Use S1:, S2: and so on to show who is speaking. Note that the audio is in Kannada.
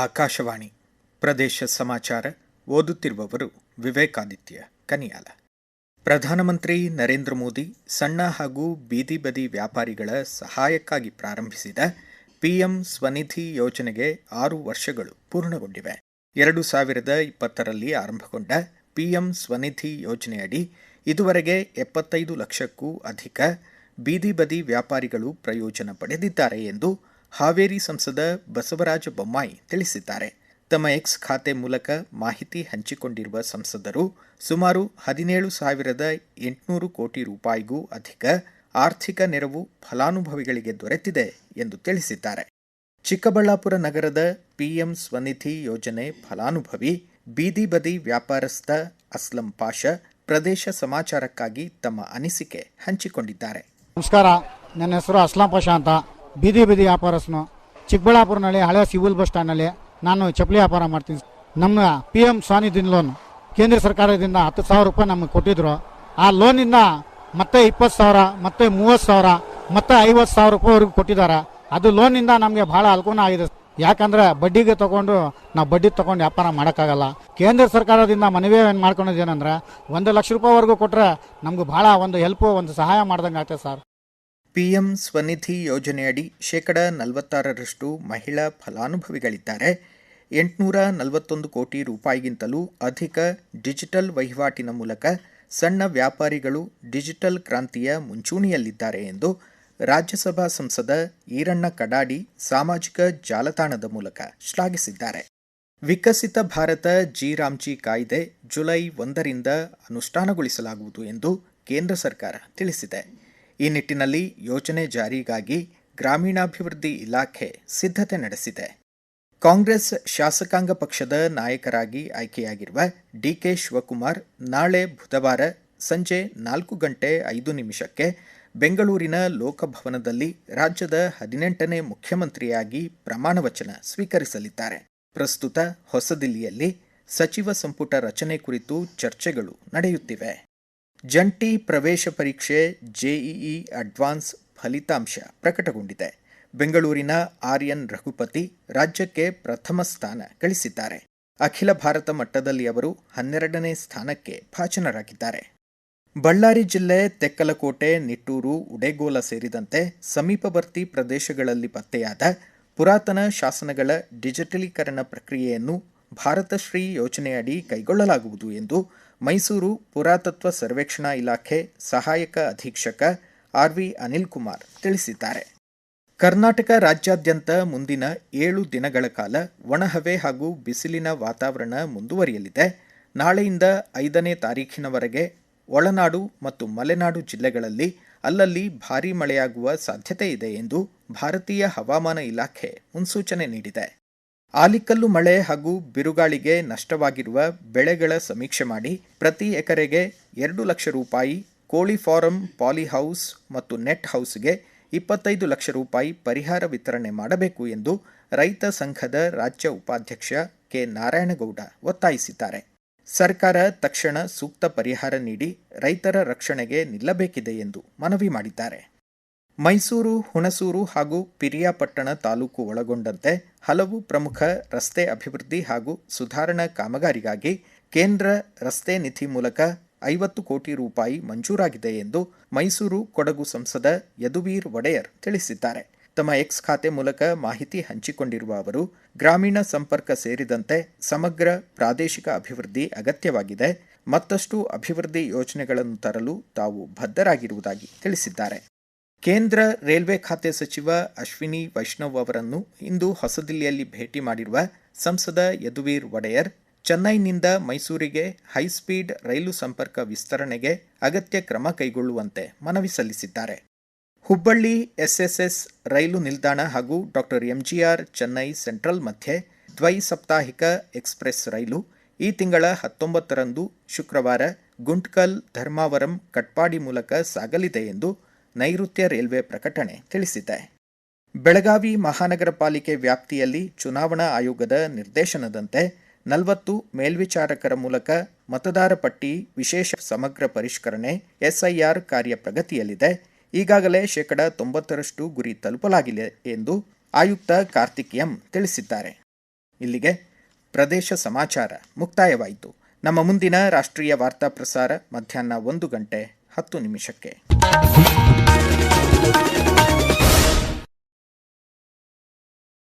S1: ಆಕಾಶವಾಣಿ ಪ್ರದೇಶ ಸಮಾಚಾರ ಓದುತ್ತಿರುವವರು ವಿವೇಕಾದಿತ್ಯ ಕನಿಯಾಲ. ಪ್ರಧಾನಮಂತ್ರಿ ನರೇಂದ್ರ ಮೋದಿ ಸಣ್ಣ ಹಾಗೂ ಬೀದಿ ಬದಿ ವ್ಯಾಪಾರಿಗಳ ಸಹಾಯಕ್ಕಾಗಿ ಪ್ರಾರಂಭಿಸಿದ ಪಿಎಂ ಸ್ವನಿಧಿ ಯೋಜನೆಗೆ 6 ವರ್ಷಗಳು ಪೂರ್ಣಗೊಂಡಿವೆ. 2020ರಲ್ಲಿ ಆರಂಭಗೊಂಡ ಪಿಎಂ ಸ್ವನಿಧಿ ಯೋಜನೆಯಡಿ ಇದುವರೆಗೆ 75 ಲಕ್ಷಕ್ಕೂ ಅಧಿಕ ಬೀದಿ ಬದಿ ವ್ಯಾಪಾರಿಗಳು ಪ್ರಯೋಜನ ಪಡೆದಿದ್ದಾರೆ ಎಂದು ಹಾವೇರಿ ಸಂಸದ ಬಸವರಾಜ ಬೊಮ್ಮಾಯಿ ತಿಳಿಸಿದ್ದಾರೆ. ತಮ್ಮ ಎಕ್ಸ್ ಖಾತೆ ಮೂಲಕ ಮಾಹಿತಿ ಹಂಚಿಕೊಂಡಿರುವ ಸಂಸದರು ಸುಮಾರು 17,800 ಕೋಟಿ ರೂಪಾಯಿಗೂ ಅಧಿಕ ಆರ್ಥಿಕ ನೆರವು ಫಲಾನುಭವಿಗಳಿಗೆ ದೊರೆತಿದೆ ಎಂದು ತಿಳಿಸಿದ್ದಾರೆ. ಚಿಕ್ಕಬಳ್ಳಾಪುರ ನಗರದ ಪಿಎಂ ಸ್ವನಿಧಿ ಯೋಜನೆ ಫಲಾನುಭವಿ ಬೀದಿ ಬದಿ ವ್ಯಾಪಾರಸ್ಥ ಅಸ್ಲಂ ಪಾಷಾ ಪ್ರದೇಶ ಸಮಾಚಾರಕ್ಕಾಗಿ ತಮ್ಮ ಅನಿಸಿಕೆ ಹಂಚಿಕೊಂಡಿದ್ದಾರೆ.
S2: ನಮಸ್ಕಾರ, ನನ್ನ ಹೆಸರು ಅಸ್ಲಾಂ ಪಾಷಾ ಅಂತ. ಬೀದಿ ಬದಿ ವ್ಯಾಪಾರಸ್ಥನು ಚಿಕ್ಕಬಳ್ಳಾಪುರನಲ್ಲಿ ಹಳೆ ಸಿವಿಲ್ ಬಸ್ ಸ್ಟ್ಯಾಂಡ್ನಲ್ಲಿ ನಾನು ಚಪ್ಪಲಿ ವ್ಯಾಪಾರ ಮಾಡ್ತೀನಿ. ನಮ್ಮ ಪಿ ಎಂ ಸ್ವನಿಧಿ ಲೋನ್ ಕೇಂದ್ರ ಸರ್ಕಾರದಿಂದ 10,000 ರೂಪಾಯಿ ನಮಗೆ ಕೊಟ್ಟಿದ್ರು. ಆ ಲೋನಿಂದ ಮತ್ತೆ 20,000 ಮತ್ತೆ 30,000 ಮತ್ತೆ 50,000 ರೂಪಾಯಿವರೆಗೂ ಕೊಟ್ಟಿದ್ದಾರೆ. ಅದು ಲೋನಿಂದ ನಮಗೆ ಬಹಳ ಅನುಕೂಲ ಆಗಿದೆ. ಯಾಕಂದ್ರೆ ಬಡ್ಡಿಗೆ ತಗೊಂಡು ನಾವು ಬಡ್ಡಿ ತಗೊಂಡು ವ್ಯಾಪಾರ ಮಾಡೋಕ್ಕಾಗಲ್ಲ. ಕೇಂದ್ರ ಸರ್ಕಾರದಿಂದ ಮನವಿ ಏನು ಮಾಡ್ಕೊಂಡಿದ್ದೇನೆಂದ್ರೆ 1 ಲಕ್ಷ ರೂಪಾಯಿವರೆಗೂ ಕೊಟ್ಟರೆ ನಮ್ಗೆ ಬಹಳ ಒಂದು ಹೆಲ್ಪ್, ಒಂದು ಸಹಾಯ ಮಾಡ್ದಂಗೆ ಆಗ್ತದೆ ಸರ್.
S1: ಪಿಎಂ ಸ್ವನಿಧಿ ಯೋಜನೆಯಡಿ 46% ಮಹಿಳಾ ಫಲಾನುಭವಿಗಳಿದ್ದಾರೆ. 841 ಕೋಟಿ ರೂಪಾಯಿಗಿಂತಲೂ ಅಧಿಕ ಡಿಜಿಟಲ್ ವಹಿವಾಟಿನ ಮೂಲಕ ಸಣ್ಣ ವ್ಯಾಪಾರಿಗಳು ಡಿಜಿಟಲ್ ಕ್ರಾಂತಿಯ ಮುಂಚೂಣಿಯಲ್ಲಿದ್ದಾರೆ ಎಂದು ರಾಜ್ಯಸಭಾ ಸಂಸದ ಈರಣ್ಣ ಕಡಾಡಿ ಸಾಮಾಜಿಕ ಜಾಲತಾಣದ ಮೂಲಕ ಶ್ಲಾಘಿಸಿದ್ದಾರೆ. ವಿಕಸಿತ ಭಾರತ ಜಿ-ರಾಮ್ಜಿ ಕಾಯ್ದೆ ಜುಲೈ 1ರಿಂದ ಅನುಷ್ಠಾನಗೊಳಿಸಲಾಗುವುದು ಎಂದು ಕೇಂದ್ರ ಸರ್ಕಾರ ತಿಳಿಸಿದೆ. ಈ ನಿಟ್ಟಿನಲ್ಲಿ ಯೋಜನೆ ಜಾರಿಗಾಗಿ ಗ್ರಾಮೀಣಾಭಿವೃದ್ಧಿ ಇಲಾಖೆ ಸಿದ್ಧತೆ ನಡೆಸಿದೆ. ಕಾಂಗ್ರೆಸ್ ಶಾಸಕಾಂಗ ಪಕ್ಷದ ನಾಯಕರಾಗಿ ಆಯ್ಕೆಯಾಗಿರುವ ಡಿಕೆ ಶಿವಕುಮಾರ್ ನಾಳೆ ಬುಧವಾರ ಸಂಜೆ 4:05 ಬೆಂಗಳೂರಿನ ಲೋಕಭವನದಲ್ಲಿ ರಾಜ್ಯದ 18ನೇ ಮುಖ್ಯಮಂತ್ರಿಯಾಗಿ ಪ್ರಮಾಣವಚನ ಸ್ವೀಕರಿಸಲಿದ್ದಾರೆ. ಪ್ರಸ್ತುತ ಹೊಸದಿಲ್ಲಿಯಲ್ಲಿ ಸಚಿವ ಸಂಪುಟ ರಚನೆ ಕುರಿತು ಚರ್ಚೆಗಳು ನಡೆಯುತ್ತಿವೆ. ಜಂಟಿ ಪ್ರವೇಶ ಪರೀಕ್ಷೆ ಜೆಇಇ ಅಡ್ವಾನ್ಸ್ ಫಲಿತಾಂಶ ಪ್ರಕಟಗೊಂಡಿದೆ. ಬೆಂಗಳೂರಿನ ಆರ್ಯನ್ ರಘುಪತಿ ರಾಜ್ಯಕ್ಕೆ ಪ್ರಥಮ ಸ್ಥಾನ ಗಳಿಸಿದ್ದಾರೆ. ಅಖಿಲ ಭಾರತ ಮಟ್ಟದಲ್ಲಿ ಅವರು 12ನೇ ಸ್ಥಾನಕ್ಕೆ ಭಾಜನರಾಗಿದ್ದಾರೆ. ಬಳ್ಳಾರಿ ಜಿಲ್ಲೆ ತೆಕ್ಕಲಕೋಟೆ, ನಿಟ್ಟೂರು, ಉಡೇಗೋಲ ಸೇರಿದಂತೆ ಸಮೀಪವರ್ತಿ ಪ್ರದೇಶಗಳಲ್ಲಿ ಪತ್ತೆಯಾದ ಪುರಾತನ ಶಾಸನಗಳ ಡಿಜಿಟಲೀಕರಣ ಪ್ರಕ್ರಿಯೆಯನ್ನು ಭಾರತ ಶ್ರೀ ಯೋಜನೆಯಡಿ ಕೈಗೊಳ್ಳಲಾಗುವುದು ಎಂದು ಮೈಸೂರು ಪುರಾತತ್ವ ಸರ್ವೇಕ್ಷಣಾ ಇಲಾಖೆ ಸಹಾಯಕ ಅಧೀಕ್ಷಕ ಆರ್.ವಿ. ಅನಿಲ್ ಕುಮಾರ್ ತಿಳಿಸಿದ್ದಾರೆ. ಕರ್ನಾಟಕ ರಾಜ್ಯಾದ್ಯಂತ ಮುಂದಿನ 7 ದಿನಗಳ ಕಾಲ ಒಣಹವೆ ಹಾಗೂ ಬಿಸಿಲಿನ ವಾತಾವರಣ ಮುಂದುವರಿಯಲಿದೆ. ನಾಳೆಯಿಂದ 5ನೇ ತಾರೀಖಿನವರೆಗೆ ಒಳನಾಡು ಮತ್ತು ಮಲೆನಾಡು ಜಿಲ್ಲೆಗಳಲ್ಲಿ ಅಲ್ಲಲ್ಲಿ ಭಾರೀ ಮಳೆಯಾಗುವ ಸಾಧ್ಯತೆ ಇದೆ ಎಂದು ಭಾರತೀಯ ಹವಾಮಾನ ಇಲಾಖೆ ಮುನ್ಸೂಚನೆ ನೀಡಿದೆ. ಆಲಿಕಲ್ಲು ಮಳೆ ಹಾಗೂ ಬಿರುಗಾಳಿಗೆ ನಷ್ಟವಾಗಿರುವ ಬೆಳೆಗಳ ಸಮೀಕ್ಷೆ ಮಾಡಿ ಪ್ರತಿ ಎಕರೆಗೆ 2 ಲಕ್ಷ ರೂಪಾಯಿ, ಕೋಳಿ ಫಾರಂ, ಪಾಲಿಹೌಸ್ ಮತ್ತು ನೆಟ್ ಹೌಸ್ಗೆ 25 ಲಕ್ಷ ರೂಪಾಯಿ ಪರಿಹಾರ ವಿತರಣೆ ಮಾಡಬೇಕು ಎಂದು ರೈತ ಸಂಘದ ರಾಜ್ಯ ಉಪಾಧ್ಯಕ್ಷ ಕೆ. ನಾರಾಯಣಗೌಡ ಒತ್ತಾಯಿಸಿದ್ದಾರೆ. ಸರ್ಕಾರ ತಕ್ಷಣ ಸೂಕ್ತ ಪರಿಹಾರ ನೀಡಿ ರೈತರ ರಕ್ಷಣೆಗೆ ನಿಲ್ಲಬೇಕಿದೆ ಎಂದು ಮನವಿ ಮಾಡಿದ್ದಾರೆ. ಮೈಸೂರು, ಹುಣಸೂರು ಹಾಗೂ ಪಿರಿಯಾಪಟ್ಟಣ ತಾಲೂಕು ಒಳಗೊಂಡಂತೆ ಹಲವು ಪ್ರಮುಖ ರಸ್ತೆ ಅಭಿವೃದ್ಧಿ ಹಾಗೂ ಸುಧಾರಣಾ ಕಾಮಗಾರಿಗಾಗಿ ಕೇಂದ್ರ ರಸ್ತೆ ನಿಧಿ ಮೂಲಕ 50 ಕೋಟಿ ರೂಪಾಯಿ ಮಂಜೂರಾಗಿದೆ ಎಂದು ಮೈಸೂರು ಕೊಡಗು ಸಂಸದ ಯದುವೀರ್ ಒಡೆಯರ್ ತಿಳಿಸಿದ್ದಾರೆ. ತಮ್ಮ ಎಕ್ಸ್ ಖಾತೆ ಮೂಲಕ ಮಾಹಿತಿ ಹಂಚಿಕೊಂಡಿರುವ ಅವರು, ಗ್ರಾಮೀಣ ಸಂಪರ್ಕ ಸೇರಿದಂತೆ ಸಮಗ್ರ ಪ್ರಾದೇಶಿಕ ಅಭಿವೃದ್ಧಿ ಅಗತ್ಯವಾಗಿದೆ. ಮತ್ತಷ್ಟು ಅಭಿವೃದ್ಧಿ ಯೋಜನೆಗಳನ್ನು ತರಲು ತಾವು ಬದ್ಧರಾಗಿರುವುದಾಗಿ ತಿಳಿಸಿದ್ದಾರೆ. ಕೇಂದ್ರ ರೈಲ್ವೆ ಖಾತೆ ಸಚಿವ ಅಶ್ವಿನಿ ವೈಷ್ಣವ್ ಅವರನ್ನು ಇಂದು ಹೊಸದಿಲ್ಲಿಯಲ್ಲಿ ಭೇಟಿ ಮಾಡಿರುವ ಸಂಸದ ಯದುವೀರ್ ಒಡೆಯರ್, ಚೆನ್ನೈನಿಂದ ಮೈಸೂರಿಗೆ ಹೈಸ್ಪೀಡ್ ರೈಲು ಸಂಪರ್ಕ ವಿಸ್ತರಣೆಗೆ ಅಗತ್ಯ ಕ್ರಮ ಕೈಗೊಳ್ಳುವಂತೆ ಮನವಿ ಸಲ್ಲಿಸಿದ್ದಾರೆ. ಹುಬ್ಬಳ್ಳಿ ಎಸ್ಎಸ್ಎಸ್ ರೈಲು ನಿಲ್ದಾಣ ಹಾಗೂ ಡಾ. ಎಂಜಿಆರ್ ಚೆನ್ನೈ ಸೆಂಟ್ರಲ್ ಮಧ್ಯೆ ದ್ವೈಸಾಪ್ತಾಹಿಕ ಎಕ್ಸ್ಪ್ರೆಸ್ ರೈಲು ಈ ತಿಂಗಳ 19ರಂದು ಶುಕ್ರವಾರ ಗುಂಟ್ಕಲ್, ಧರ್ಮಾವರಂ, ಕಟ್ಪಾಡಿ ಮೂಲಕ ಸಾಗಲಿದೆ ಎಂದು ನೈಋತ್ಯ ರೈಲ್ವೆ ಪ್ರಕಟಣೆ ತಿಳಿಸಿದೆ. ಬೆಳಗಾವಿ ಮಹಾನಗರ ಪಾಲಿಕೆ ವ್ಯಾಪ್ತಿಯಲ್ಲಿ ಚುನಾವಣಾ ಆಯೋಗದ ನಿರ್ದೇಶನದಂತೆ 40 ಮೇಲ್ವಿಚಾರಕರ ಮೂಲಕ ಮತದಾರ ಪಟ್ಟಿ ವಿಶೇಷ ಸಮಗ್ರ ಪರಿಷ್ಕರಣೆ ಎಸ್ಐಆರ್ ಕಾರ್ಯ ಪ್ರಗತಿಯಲ್ಲಿದೆ. ಈಗಾಗಲೇ 90% ಗುರಿ ತಲುಪಲಾಗಿದೆ ಎಂದು ಆಯುಕ್ತ ಕಾರ್ತಿಕ್ ಎಂ ತಿಳಿಸಿದ್ದಾರೆ. ಇಲ್ಲಿಗೆ ಪ್ರದೇಶ ಸಮಾಚಾರ ಮುಕ್ತಾಯವಾಯಿತು. ನಮ್ಮ ಮುಂದಿನ ರಾಷ್ಟ್ರೀಯ ವಾರ್ತಾ ಪ್ರಸಾರ ಮಧ್ಯಾಹ್ನ 1:10 ನಿಮಿಷಕ್ಕೆ.